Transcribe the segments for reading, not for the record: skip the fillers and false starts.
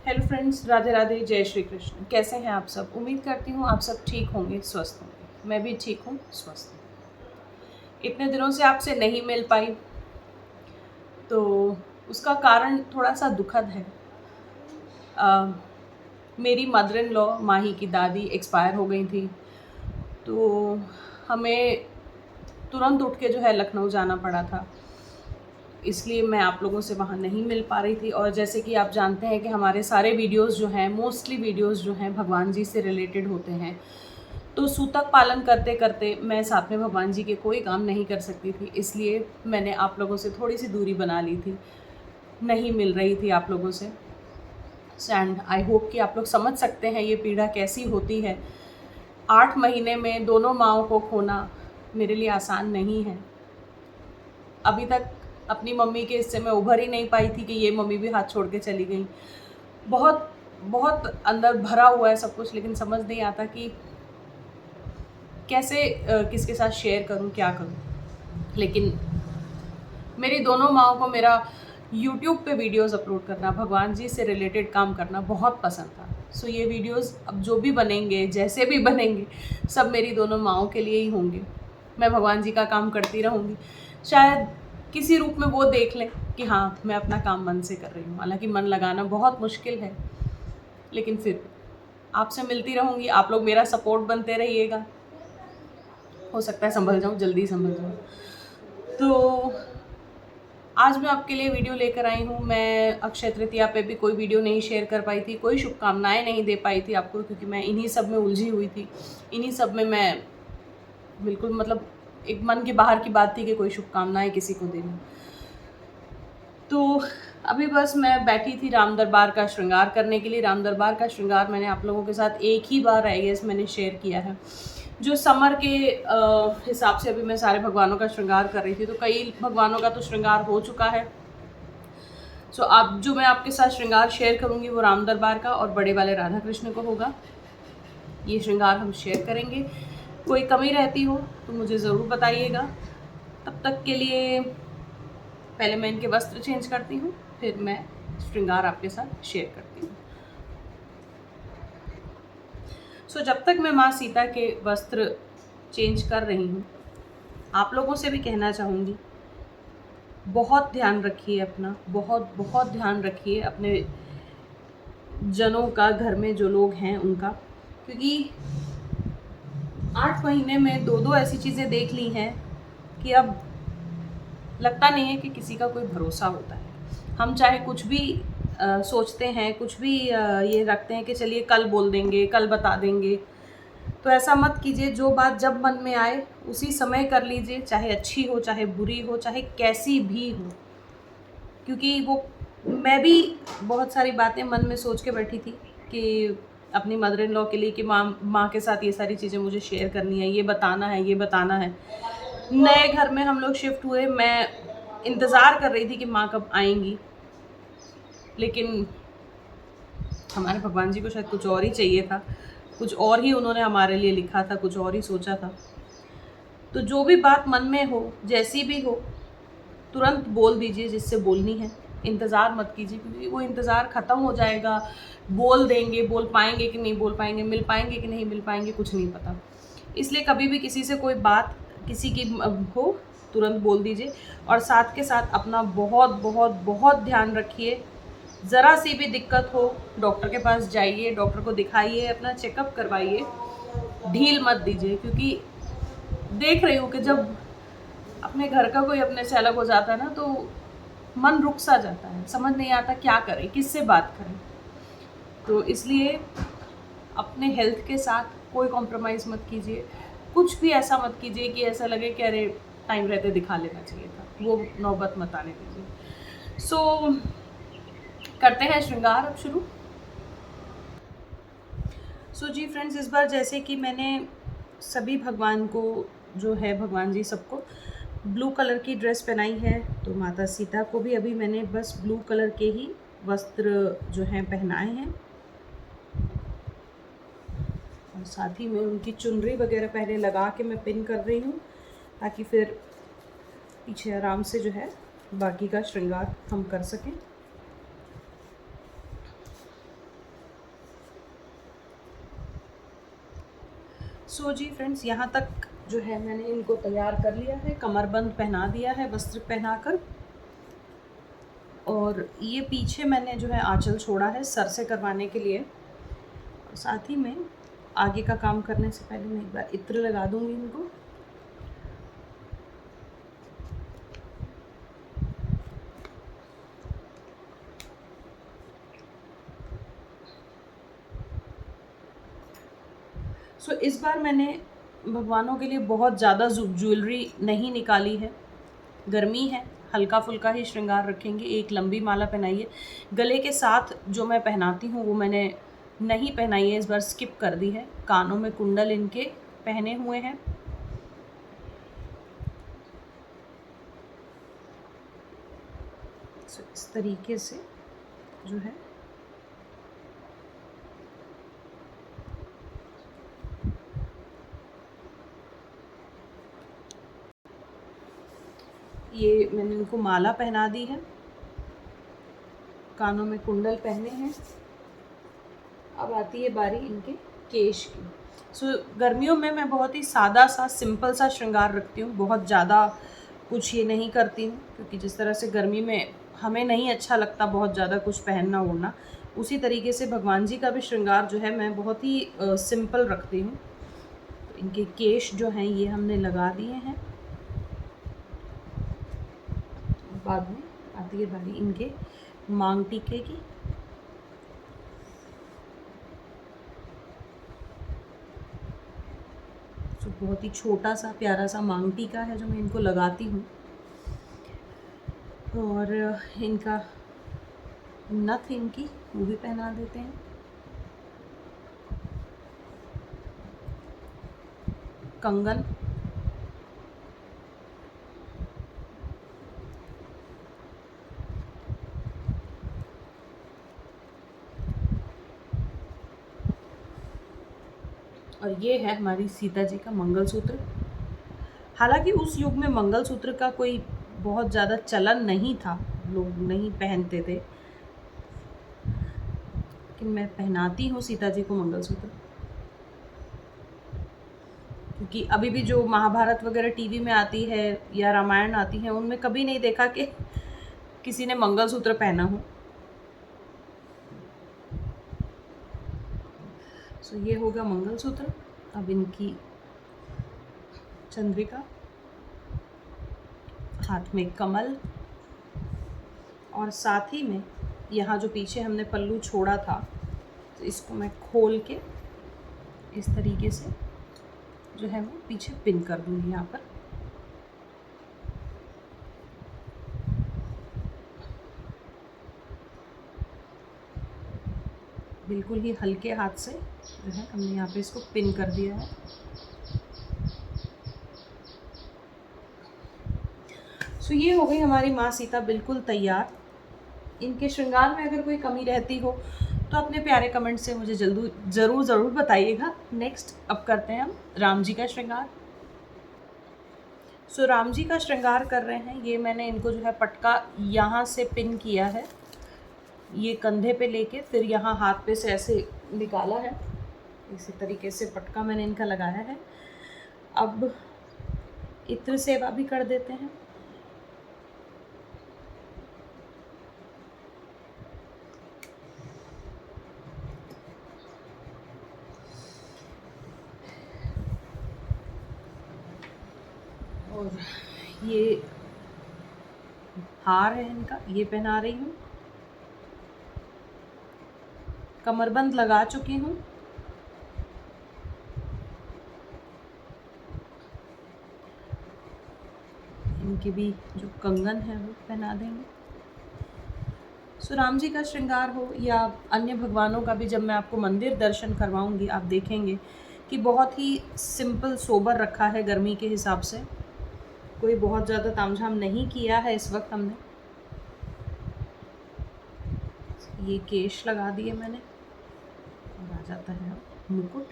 Hello friends, Radhe Radhe, जय श्री कृष्ण। कैसे हैं आप सब? उम्मीद करती हूँ आप सब ठीक होंगे, स्वस्थ होंगे। मैं भी ठीक हूँ, स्वस्थ हूँ। इतने दिनों से आपसे नहीं मिल पाई तो उसका कारण थोड़ा सा दुखद है। मेरी मदर इन लॉ, माही की दादी एक्सपायर हो गई थी, तो हमें तुरंत उठ के जो है लखनऊ जाना पड़ा था। इसलिए मैं आप लोगों से वहाँ नहीं मिल पा रही थी। और जैसे कि आप जानते हैं कि हमारे सारे वीडियोस जो हैं, मोस्टली वीडियोस जो हैं भगवान जी से रिलेटेड होते हैं, तो सूतक पालन करते करते मैं साथ में भगवान जी के कोई काम नहीं कर सकती थी। इसलिए मैंने आप लोगों से थोड़ी सी दूरी बना ली थी, नहीं मिल रही थी आप लोगों से। एंड आई होप कि आप लोग समझ सकते हैं ये पीड़ा कैसी होती है। 8 महीने में दोनों माँओं को खोना मेरे लिए आसान नहीं है। अभी तक अपनी मम्मी के हिस्से में उभर ही नहीं पाई थी कि ये मम्मी भी हाथ छोड़ के चली गई। बहुत बहुत अंदर भरा हुआ है सब कुछ, लेकिन समझ नहीं आता कि कैसे किसके साथ शेयर करूं, क्या करूं। लेकिन मेरी दोनों माँओं को मेरा YouTube पे वीडियोस अपलोड करना, भगवान जी से रिलेटेड काम करना बहुत पसंद था। सो ये वीडियोस अब जो भी बनेंगे, जैसे भी बनेंगे, सब मेरी दोनों माँओं के लिए ही होंगे। मैं भगवान जी का काम करती रहूँगी। शायद किसी रूप में वो देख लें कि हाँ, मैं अपना काम मन से कर रही हूँ। हालांकि मन लगाना बहुत मुश्किल है, लेकिन फिर आपसे मिलती रहूँगी। आप लोग मेरा सपोर्ट बनते रहिएगा। हो सकता है संभल जाऊँ, जल्दी संभल जाऊँ। तो आज मैं आपके लिए वीडियो लेकर आई हूँ। मैं अक्षय तृतीया पे भी कोई वीडियो नहीं शेयर कर पाई थी, कोई शुभकामनाएं नहीं दे पाई थी आपको, क्योंकि मैं इन्हीं सब में उलझी हुई थी। इन्हीं सब में मैं बिल्कुल, मतलब एक मन के बाहर की बात थी कि कोई शुभकामनाएं किसी को देना। तो अभी बस मैं बैठी थी राम दरबार का श्रृंगार करने के लिए। राम दरबार का श्रृंगार मैंने आप लोगों के साथ एक ही बार आई गेस मैंने शेयर किया है। जो समर के हिसाब से अभी मैं सारे भगवानों का श्रृंगार कर रही थी, तो कई भगवानों का तो श्रृंगार हो चुका है। सो अब जो मैं आपके साथ श्रृंगार शेयर करूंगी वो राम दरबार का और बड़े वाले राधा कृष्ण को होगा। ये श्रृंगार हम शेयर करेंगे। कोई कमी रहती हो तो मुझे ज़रूर बताइएगा। तब तक के लिए पहले मैं इनके वस्त्र चेंज करती हूँ, फिर मैं श्रृंगार आपके साथ शेयर करती हूँ। सो जब तक मैं माँ सीता के वस्त्र चेंज कर रही हूँ, आप लोगों से भी कहना चाहूँगी, बहुत ध्यान रखिए अपना, बहुत बहुत ध्यान रखिए अपने जनों का, घर में जो लोग हैं उनका। क्योंकि 8 महीने में दो ऐसी चीज़ें देख ली हैं कि अब लगता नहीं है कि किसी का कोई भरोसा होता है। हम चाहे कुछ भी सोचते हैं, कुछ भी ये रखते हैं कि चलिए कल बोल देंगे, कल बता देंगे, तो ऐसा मत कीजिए। जो बात जब मन में आए उसी समय कर लीजिए, चाहे अच्छी हो, चाहे बुरी हो, चाहे कैसी भी हो। क्योंकि वो मैं भी बहुत सारी बातें मन में सोच के बैठी थी कि अपनी मदर इन लॉ के लिए कि माँ के साथ ये सारी चीज़ें मुझे शेयर करनी है, ये बताना है, ये बताना है। नए घर में हम लोग शिफ्ट हुए, मैं इंतज़ार कर रही थी कि माँ कब आएंगी, लेकिन हमारे भगवान जी को शायद कुछ और ही चाहिए था, कुछ और ही उन्होंने हमारे लिए लिखा था, कुछ और ही सोचा था। तो जो भी बात मन में हो, जैसी भी हो, तुरंत बोल दीजिए जिससे बोलनी है। इंतज़ार मत कीजिए, क्योंकि वो इंतज़ार ख़त्म हो जाएगा। बोल देंगे, बोल पाएंगे कि नहीं बोल पाएंगे, मिल पाएंगे कि नहीं मिल पाएंगे, कुछ नहीं पता। इसलिए कभी भी किसी से कोई बात किसी की हो, तुरंत बोल दीजिए। और साथ के साथ अपना बहुत बहुत बहुत ध्यान रखिए। ज़रा सी भी दिक्कत हो, डॉक्टर के पास जाइए, डॉक्टर को दिखाइए, अपना चेकअप करवाइए। ढील मत दीजिए, क्योंकि देख रही हूँ कि जब अपने घर का कोई अपने से अलग हो जाता है ना, तो मन रुक सा जाता है, समझ नहीं आता क्या करें, किससे बात करें। तो इसलिए अपने हेल्थ के साथ कोई कॉम्प्रोमाइज़ मत कीजिए। कुछ भी ऐसा मत कीजिए कि ऐसा लगे कि अरे टाइम रहते दिखा लेना चाहिए था, वो नौबत मत आने दीजिए। सो करते हैं श्रृंगार अब शुरू। सो जी फ्रेंड्स, इस बार जैसे कि मैंने सभी भगवान को जो है, भगवान जी सबको ब्लू कलर की ड्रेस पहनाई है, तो माता सीता को भी अभी मैंने बस ब्लू कलर के ही वस्त्र जो हैं पहनाए हैं। और साथ ही में उनकी चुनरी वगैरह पहले लगा के मैं पिन कर रही हूँ, ताकि फिर पीछे आराम से जो है बाकी का श्रृंगार हम कर सकें। सो जी फ्रेंड्स, यहाँ तक जो है मैंने इनको तैयार कर लिया है, कमरबंद पहना दिया है वस्त्र पहनाकर। और ये पीछे मैंने जो है आंचल छोड़ा है सर से करवाने के लिए। और साथ ही में आगे का काम करने से पहले मैं एक बार इत्र लगा दूंगी इनको। सो इस बार मैंने भगवानों के लिए बहुत ज़्यादा ज्वेलरी नहीं निकाली है। गर्मी है, हल्का फुल्का ही श्रृंगार रखेंगे। एक लंबी माला पहनाई है। गले के साथ जो मैं पहनाती हूँ वो मैंने नहीं पहनाई है, इस बार स्किप कर दी है। कानों में कुंडल इनके पहने हुए हैं। इस तरीके से जो है ये मैंने इनको माला पहना दी है, कानों में कुंडल पहने हैं। अब आती है बारी इनके केश की। सो गर्मियों में मैं बहुत ही सादा सा सिंपल सा श्रृंगार रखती हूँ, बहुत ज़्यादा कुछ ये नहीं करती हूँ, क्योंकि जिस तरह से गर्मी में हमें नहीं अच्छा लगता बहुत ज़्यादा कुछ पहनना ओढ़ना, उसी तरीके से भगवान जी का भी श्रृंगार जो है मैं बहुत ही सिंपल रखती हूँ। तो इनके केश जो हैं ये हमने लगा दिए हैं। बाद में आती है बारी इनके मांग टीके की। तो बहुत ही छोटा सा प्यारा सा मांग टीका है जो मैं इनको लगाती हूँ। और इनका नथ इनकी वो भी पहना देते हैं। कंगन, और ये है हमारी सीता जी का मंगलसूत्र। हालांकि उस युग में मंगलसूत्र का कोई बहुत ज़्यादा चलन नहीं था, लोग नहीं पहनते थे, कि मैं पहनाती हूँ सीता जी को मंगलसूत्र। क्योंकि अभी भी जो महाभारत वगैरह टीवी में आती है या रामायण आती है, उनमें कभी नहीं देखा कि किसी ने मंगलसूत्र पहना हो। सो ये होगा मंगलसूत्र। अब इनकी चंद्रिका, हाथ में कमल, और साथ ही में यहाँ जो पीछे हमने पल्लू छोड़ा था, तो इसको मैं खोल के इस तरीके से जो है मैं पीछे पिन कर दूँगी यहाँ पर। बिल्कुल ही हल्के हाथ से जो है हमने यहाँ पे इसको पिन कर दिया है। सो ये हो गई हमारी माँ सीता बिल्कुल तैयार। इनके श्रृंगार में अगर कोई कमी रहती हो तो अपने प्यारे कमेंट से मुझे ज़रूर बताइएगा। नेक्स्ट अब करते हैं हम राम जी का श्रृंगार। सो राम जी का श्रृंगार कर रहे हैं। ये मैंने इनको जो है पटका यहाँ से पिन किया है, ये कंधे पे लेके फिर यहाँ हाथ पे से ऐसे निकाला है। इसी तरीके से पटका मैंने इनका लगाया है। अब इत्र सेवा भी कर देते हैं। और ये हार है इनका, ये पहना रही हूँ। कमरबंद लगा चुकी हूँ। इनके भी जो कंगन है वो पहना देंगे। सो राम जी का श्रृंगार हो या अन्य भगवानों का भी जब मैं आपको मंदिर दर्शन करवाऊंगी, आप देखेंगे कि बहुत ही सिंपल सोबर रखा है गर्मी के हिसाब से। कोई बहुत ज़्यादा तामझाम नहीं किया है इस वक्त हमने। ये केश लगा दिए मैंने, और आ जाता है मुकुट।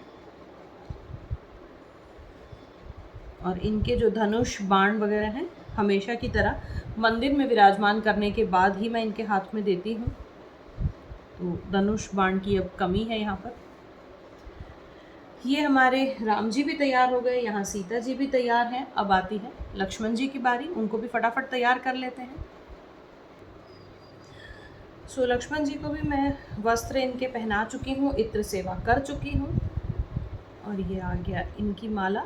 और इनके जो धनुष बाण वगैरह हैं, हमेशा की तरह मंदिर में विराजमान करने के बाद ही मैं इनके हाथ में देती हूँ। तो धनुष बाण की अब कमी है यहाँ पर। ये हमारे राम जी भी तैयार हो गए, यहाँ सीता जी भी तैयार हैं। अब आती है लक्ष्मण जी की बारी, उनको भी फटाफट तैयार कर लेते हैं। सो लक्ष्मण जी को भी मैं वस्त्र इनके पहना चुकी हूँ, इत्र सेवा कर चुकी हूँ, और ये आ गया इनकी माला।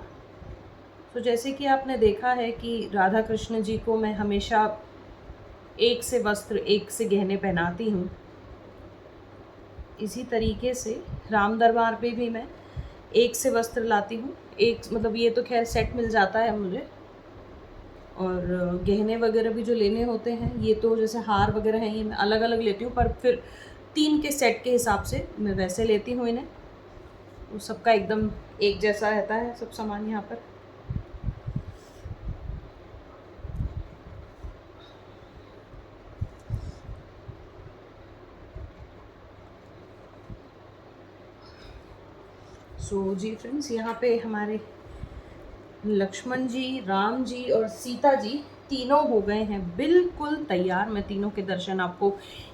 तो जैसे कि आपने देखा है कि राधा कृष्ण जी को मैं हमेशा एक से वस्त्र, एक से गहने पहनाती हूँ, इसी तरीके से राम दरबार पे भी मैं एक से वस्त्र लाती हूँ। एक मतलब ये तो खैर सेट मिल जाता है मुझे, और गहने वगैरह भी जो लेने होते हैं, ये तो जैसे हार वगैरह हैं, ये मैं अलग अलग लेती हूँ, पर फिर 3 के सेट के हिसाब से मैं वैसे लेती हूँ इन्हें। तो सबका एकदम एक जैसा रहता है सब सामान यहाँ पर। सो जी फ्रेंड्स, यहाँ पे हमारे लक्ष्मण जी, राम जी और सीता जी तीनों हो गए हैं बिल्कुल तैयार। मैं तीनों के दर्शन आपको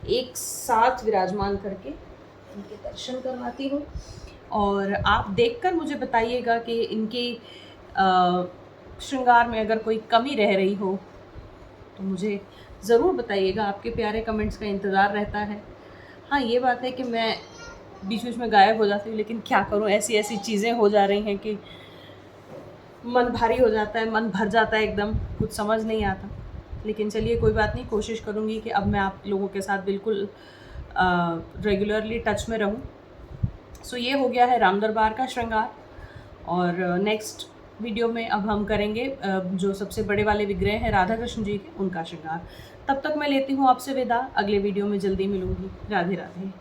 एक साथ विराजमान करके इनके दर्शन करवाती हूँ, और आप देखकर मुझे बताइएगा कि इनके श्रृंगार में अगर कोई कमी रह रही हो तो मुझे ज़रूर बताइएगा। आपके प्यारे कमेंट्स का इंतज़ार रहता है। हाँ, ये बात है कि मैं बीच बीच में गायब हो जाती हूँ, लेकिन क्या करूँ, ऐसी ऐसी चीज़ें हो जा रही हैं कि मन भारी हो जाता है, मन भर जाता है एकदम, कुछ समझ नहीं आता। लेकिन चलिए कोई बात नहीं, कोशिश करूँगी कि अब मैं आप लोगों के साथ बिल्कुल रेगुलरली टच में रहूँ। सो ये हो गया है राम दरबार का श्रृंगार, और नेक्स्ट वीडियो में अब हम करेंगे जो सबसे बड़े वाले विग्रह हैं राधा कृष्ण जी के, उनका श्रृंगार। तब तक मैं लेती हूँ आपसे विदा, अगले वीडियो में जल्दी मिलूँगी। राधे राधे।